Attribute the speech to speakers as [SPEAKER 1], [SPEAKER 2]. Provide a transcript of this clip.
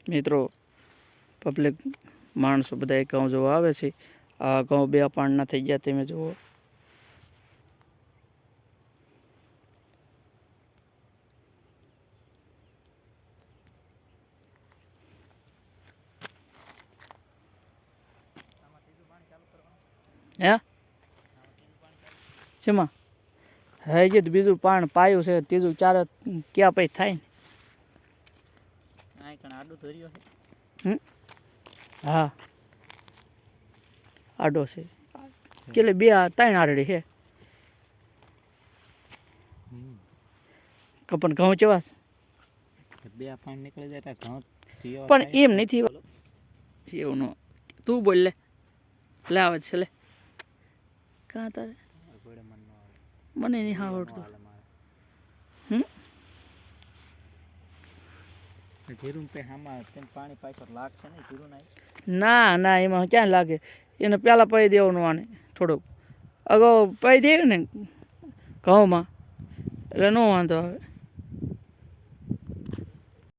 [SPEAKER 1] મિત્રો પબ્લિક માણસો બધા ઘઉં જોવા આવે છે. આ ઘઉં 2 પાણના થઈ ગયા તમે જુઓ. હે શેમાં હજી તો બીજું પાણ પાયું છે, ત્રીજું 4 ક્યાં પછી થાય ને. હા આડો છે કેટલે 2-3 આરડી છે. પણ ઘઉં કેવા છે
[SPEAKER 2] 2 પાણ નીકળી જાય ઘઉં
[SPEAKER 1] પણ એમ નથી એવું ન તું બોલ લે આવે છે લે કાં તારે મને નહીં આવડતું.
[SPEAKER 2] જીરું પે હામાં પાણી પાછળ લાગશે ને જીરું
[SPEAKER 1] ના એમાં ક્યાં લાગે, એને પહેલાં પાઈ દેવાનું આને થોડુંક અગાઉ પાઈ દે ને ઘઉંમાં એટલે ન વાંધો આવે.